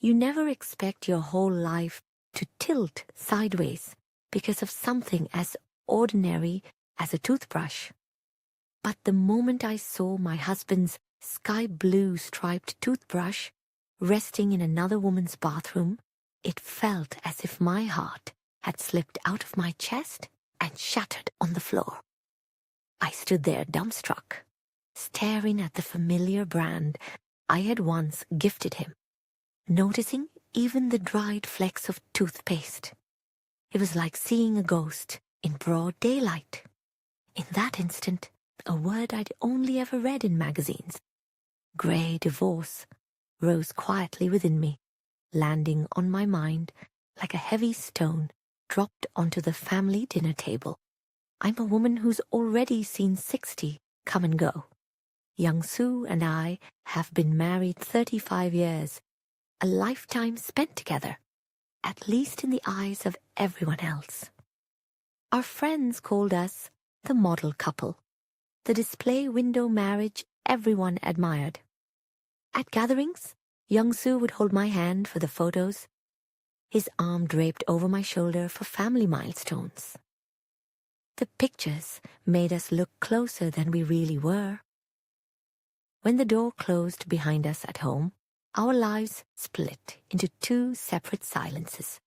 You never expect your whole life to tilt sideways because of something as ordinary as a toothbrush. But the moment I saw my husband's sky blue striped toothbrush resting in another woman's bathroom, it felt as if my heart had slipped out of my chest and shattered on the floor. I stood there dumbstruck, staring at the familiar brand I had once gifted him, noticing even the dried flecks of toothpaste. It was like seeing a ghost in broad daylight. In that instant, a word I'd only ever read in magazines, grey divorce, rose quietly within me, landing on my mind like a heavy stone dropped onto the family dinner table. I'm a woman who's already seen 60 come and go. Young Sue and I have been married 35 years, a lifetime spent together, at least in the eyes of everyone else. Our friends called us the model couple, the display window marriage everyone admired. At gatherings, young Sue would hold my hand for the photos, his arm draped over my shoulder for family milestones. The pictures made us look closer than we really were. When the door closed behind us at home, our lives split into two separate silences.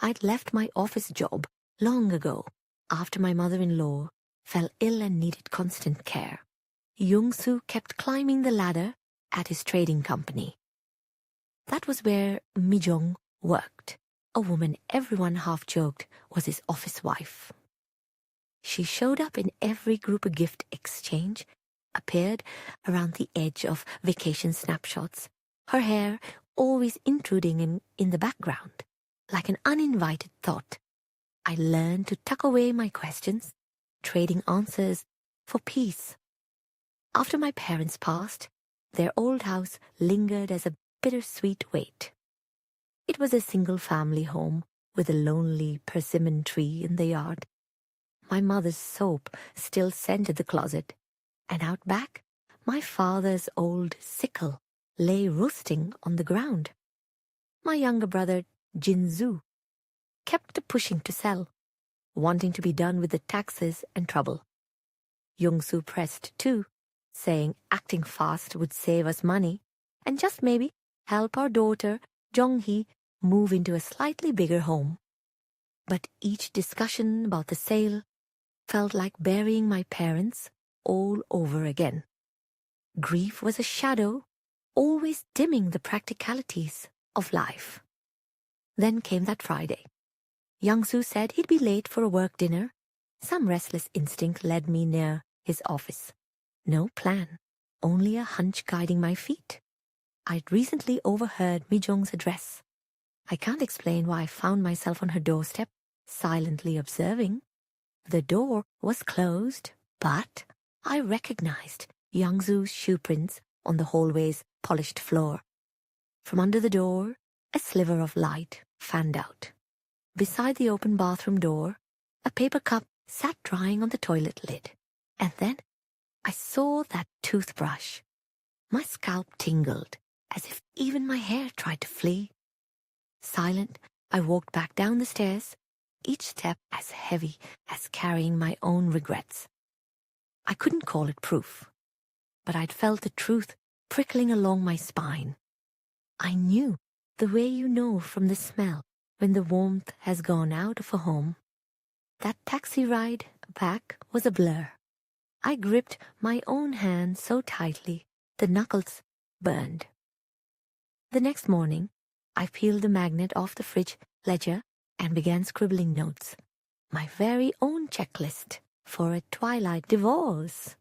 I'd left my office job long ago after my mother-in-law fell ill and needed constant care. Young-soo kept climbing the ladder at his trading company. That was where Mi-jong worked, a woman everyone half-joked was his office wife. She showed up in every group gift exchange, appeared around the edge of vacation snapshots, her hair always intruding in the background, like an uninvited thought. I learned to tuck away my questions, trading answers for peace. After my parents passed, their old house lingered as a bittersweet weight. It was a single-family home with a lonely persimmon tree in the yard. My mother's soap still scented the closet, and out back, my father's old sickle lay roasting on the ground. My younger brother, Jinzu, kept pushing to sell, wanting to be done with the taxes and trouble. Young-soo pressed too, saying acting fast would save us money and just maybe help our daughter, Jong-hee, move into a slightly bigger home. But each discussion about the sale felt like burying my parents all over again. Grief was a shadow, always dimming the practicalities of life. Then came that Friday. Young-soo said he'd be late for a work dinner. Some restless instinct led me near his office. No plan, only a hunch guiding my feet. I'd recently overheard Mi-jong's address. I can't explain why I found myself on her doorstep, silently observing. The door was closed, but I recognized Young-soo's shoe prints on the hallway's polished floor. From under the door, a sliver of light fanned out. Beside the open bathroom door, a paper cup sat drying on the toilet lid. And then I saw that toothbrush. My scalp tingled, as if even my hair tried to flee. Silent, I walked back down the stairs, each step as heavy as carrying my own regrets. I couldn't call it proof, but I'd felt the truth prickling along my spine. I knew the way you know from the smell when the warmth has gone out of a home. That taxi ride back was a blur. I gripped my own hand so tightly the knuckles burned. The next morning, I peeled the magnet off the fridge ledger and began scribbling notes. My very own checklist for a twilight divorce.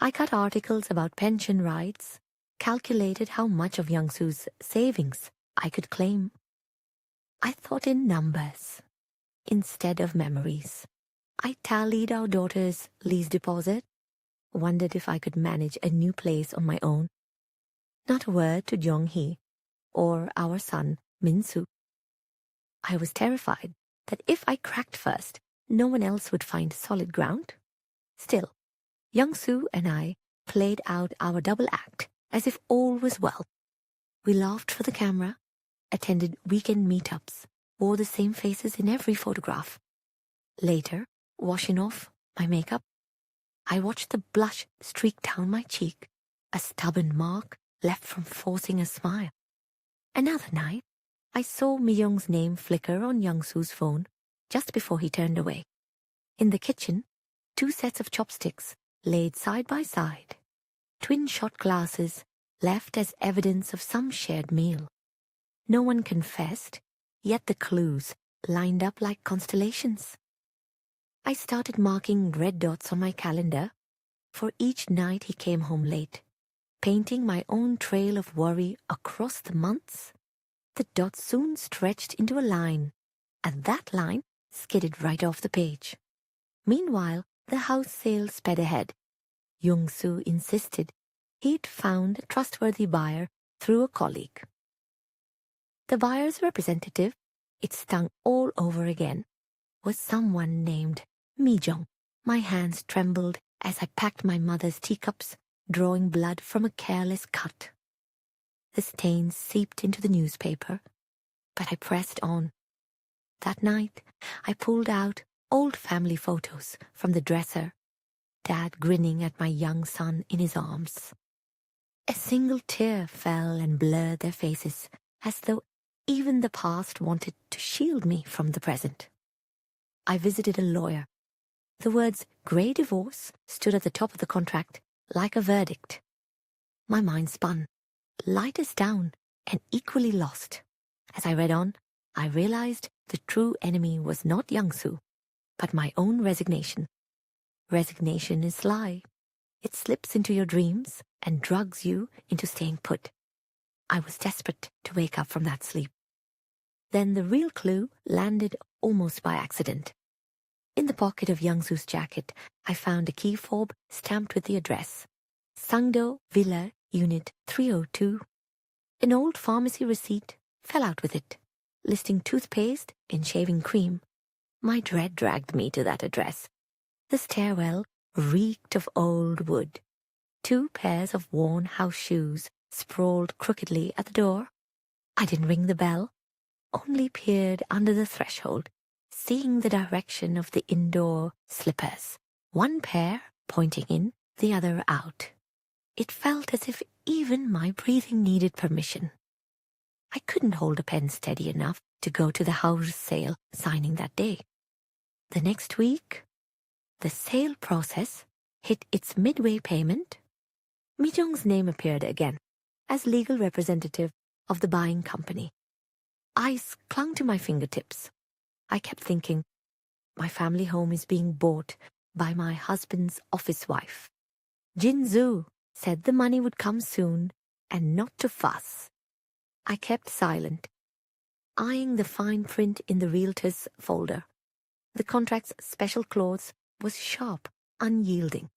I cut articles about pension rights, calculated how much of Young-soo's savings I could claim. I thought in numbers instead of memories. I tallied our daughter's lease deposit, wondered if I could manage a new place on my own. Not a word to Jong-hee or our son, Min-soo. I was terrified that if I cracked first, no one else would find solid ground. Still, Young-soo and I played out our double act as if all was well. We laughed for the camera, attended weekend meetups, wore the same faces in every photograph. Later, washing off my makeup, I watched the blush streak down my cheek, a stubborn mark left from forcing a smile. Another night, I saw Mi-young's name flicker on Young-soo's phone just before he turned away. In the kitchen, 2 sets of chopsticks laid side by side, twin shot glasses left as evidence of some shared meal. No one confessed, yet the clues lined up like constellations. I started marking red dots on my calendar for each night he came home late, painting my own trail of worry across the months. The dots soon stretched into a line, and that line skidded right off the page. Meanwhile, the house sale sped ahead. Young-soo insisted he'd found a trustworthy buyer through a colleague. The buyer's representative, it stung all over again, was someone named Mi-jung. My hands trembled as I packed my mother's teacups, drawing blood from a careless cut. The stains seeped into the newspaper, but I pressed on. That night, I pulled out old family photos from the dresser, Dad grinning at my young son in his arms. A single tear fell and blurred their faces, as though even the past wanted to shield me from the present. I visited a lawyer. The words "grey divorce" stood at the top of the contract like a verdict. My mind spun, light as down and equally lost. As I read on, I realized the true enemy was not Young-soo, but my own resignation. Resignation is sly. It slips into your dreams and drugs you into staying put. I was desperate to wake up from that sleep. Then the real clue landed almost by accident. In the pocket of Young-soo's jacket, I found a key fob stamped with the address. Sangdo Villa, Unit 302. An old pharmacy receipt fell out with it, listing toothpaste and shaving cream. My dread dragged me to that address. The stairwell reeked of old wood. 2 pairs of worn house shoes sprawled crookedly at the door. I didn't ring the bell, only peered under the threshold, seeing the direction of the indoor slippers, one pair pointing in, the other out. It felt as if even my breathing needed permission. I couldn't hold a pen steady enough to go to the house sale signing that day. The next week, the sale process hit its midway payment. Mi-jung's name appeared again as legal representative of the buying company. Ice clung to my fingertips. I kept thinking, my family home is being bought by my husband's office wife. Jin-soo said the money would come soon and not to fuss. I kept silent, eyeing the fine print in the realtor's folder. The contract's special clause was sharp, unyielding.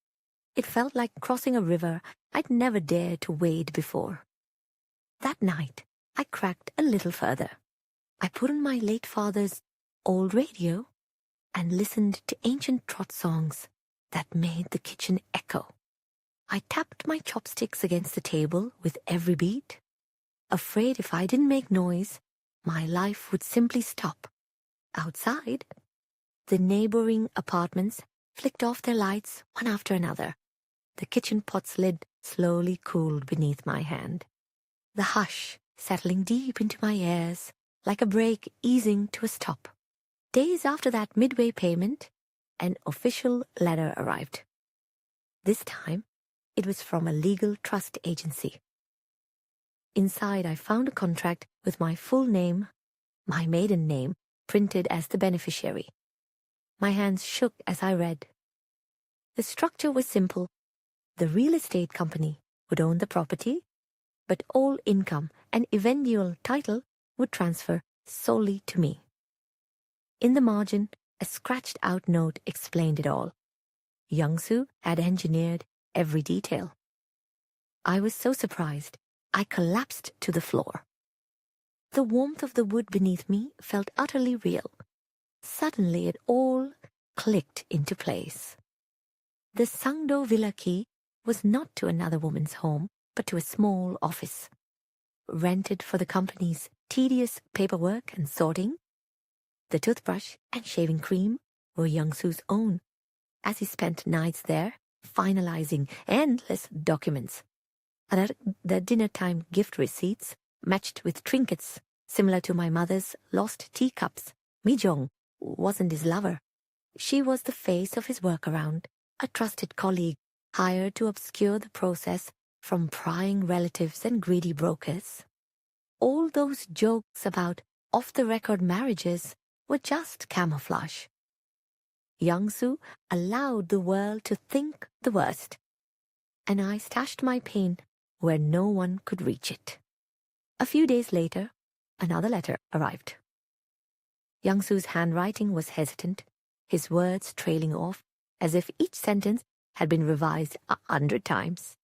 It felt like crossing a river I'd never dared to wade before. That night, I cracked a little further. I put on my late father's old radio and listened to ancient trot songs that made the kitchen echo. I tapped my chopsticks against the table with every beat, afraid if I didn't make noise, my life would simply stop. Outside, the neighboring apartments flicked off their lights one after another. The kitchen pot's lid slowly cooled beneath my hand. The hush settling deep into my ears, like a break easing to a stop. Days after that midway payment, an official letter arrived. This time, it was from a legal trust agency. Inside, I found a contract with my full name, my maiden name, printed as the beneficiary. My hands shook as I read. The structure was simple. The real estate company would own the property, but all income and eventual title would transfer solely to me. In the margin, a scratched-out note explained it all. Young-soo had engineered every detail. I was so surprised, I collapsed to the floor. The warmth of the wood beneath me felt utterly real. Suddenly it all clicked into place. The Sangdo Villa key was not to another woman's home, but to a small office. rented for the company's tedious paperwork and sorting. The toothbrush and shaving cream were Young-Soo's own, as he spent nights there finalizing endless documents. And the dinner-time gift receipts matched with trinkets similar to my mother's lost teacups. Mi-jong wasn't his lover. She was the face of his workaround, a trusted colleague hired to obscure the process from prying relatives and greedy brokers. All those jokes about off-the-record marriages were just camouflage. Young-Soo allowed the world to think the worst, and I stashed my pain where no one could reach it. A few days later, another letter arrived. Young-Soo's handwriting was hesitant, his words trailing off, as if each sentence had been revised 100 times.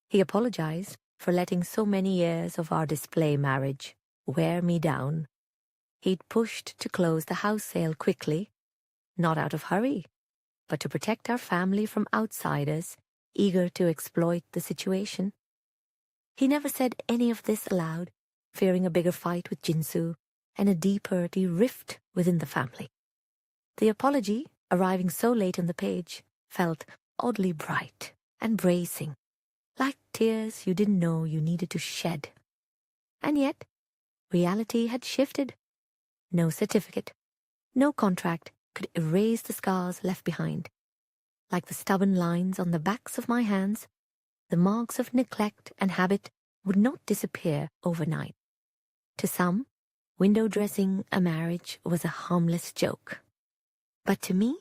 He apologized for letting so many years of our display marriage wear me down. He'd pushed to close the house sale quickly, not out of hurry, but to protect our family from outsiders eager to exploit the situation. He never said any of this aloud, fearing a bigger fight with Jin-Soo and a deeper rift within the family. The apology, arriving so late on the page, felt oddly bright and bracing, like tears you didn't know you needed to shed. And yet, reality had shifted. No certificate, no contract could erase the scars left behind. Like the stubborn lines on the backs of my hands, the marks of neglect and habit would not disappear overnight. To some, window dressing a marriage was a harmless joke. But to me,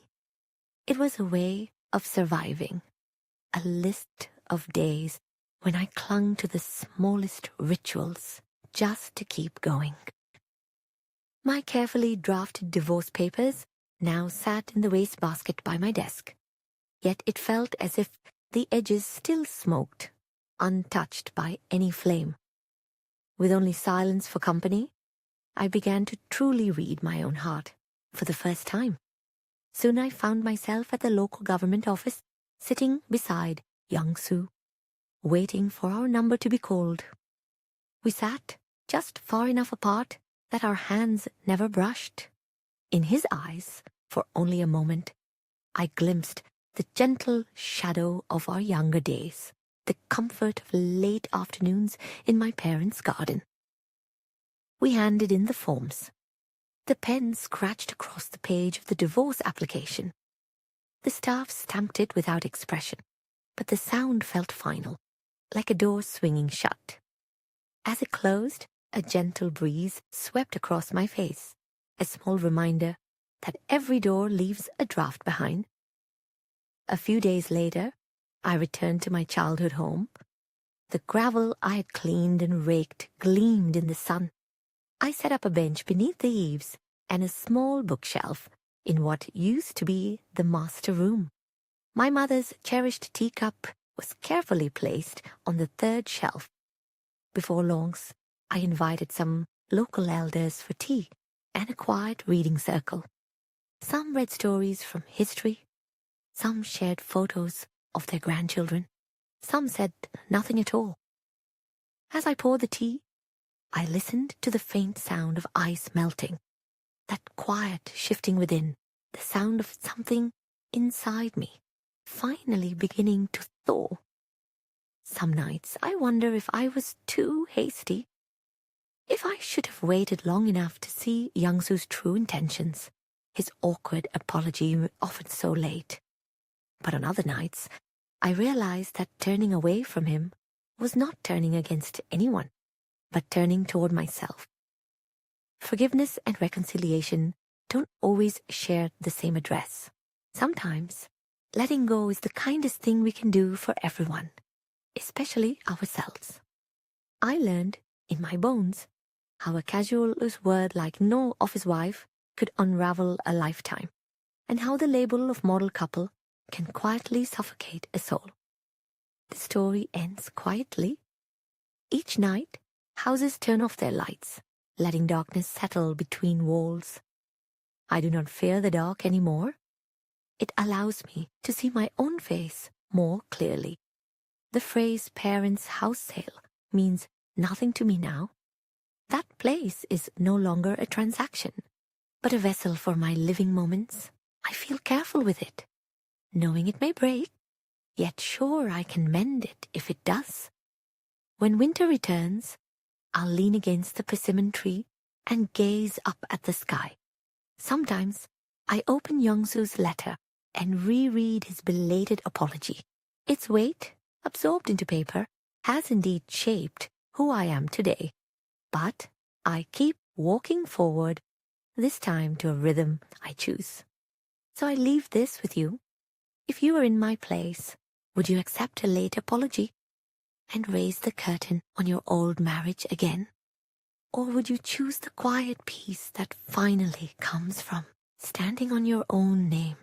it was a way of surviving, a list of days when I clung to the smallest rituals just to keep going. My carefully drafted divorce papers now sat in the wastebasket by my desk, yet it felt as if the edges still smoked, untouched by any flame. With only silence for company, I began to truly read my own heart for the first time. Soon I found myself at the local government office, sitting beside Young-Soo, waiting for our number to be called. We sat just far enough apart that our hands never brushed. In his eyes, for only a moment, I glimpsed the gentle shadow of our younger days, the comfort of late afternoons in my parents' garden. We handed in the forms. The pen scratched across the page of the divorce application. The staff stamped it without expression, but the sound felt final, like a door swinging shut. As it closed, a gentle breeze swept across my face, a small reminder that every door leaves a draft behind. A few days later, I returned to my childhood home. The gravel I had cleaned and raked gleamed in the sun. I set up a bench beneath the eaves and a small bookshelf in what used to be the master room. My mother's cherished teacup was carefully placed on the third shelf. Before long, I invited some local elders for tea and a quiet reading circle. Some read stories from history, some shared photos of their grandchildren, some said nothing at all. As I poured the tea, I listened to the faint sound of ice melting, that quiet shifting within, the sound of something inside me, finally beginning to thaw. Some nights I wonder if I was too hasty, if I should have waited long enough to see Young-Soo's true intentions, his awkward apology offered so late. But on other nights, I realized that turning away from him was not turning against anyone, but turning toward myself. Forgiveness and reconciliation don't always share the same address. Sometimes, letting go is the kindest thing we can do for everyone, especially ourselves. I learned, in my bones, how a casualist word like no office wife could unravel a lifetime, and how the label of model couple can quietly suffocate a soul. The story ends quietly. Each night, houses turn off their lights, letting darkness settle between walls. I do not fear the dark anymore. It allows me to see my own face more clearly. The phrase parents' house sale means nothing to me now. That place is no longer a transaction, but a vessel for my living moments. I feel careful with it, knowing it may break, yet sure I can mend it if it does. When winter returns, I'll lean against the persimmon tree and gaze up at the sky. Sometimes I open Youngsu's letter and reread his belated apology. Its weight, absorbed into paper, has indeed shaped who I am today. But I keep walking forward, this time to a rhythm I choose. So I leave this with you. If you were in my place, would you accept a late apology and raise the curtain on your old marriage again? Or would you choose the quiet peace that finally comes from standing on your own name?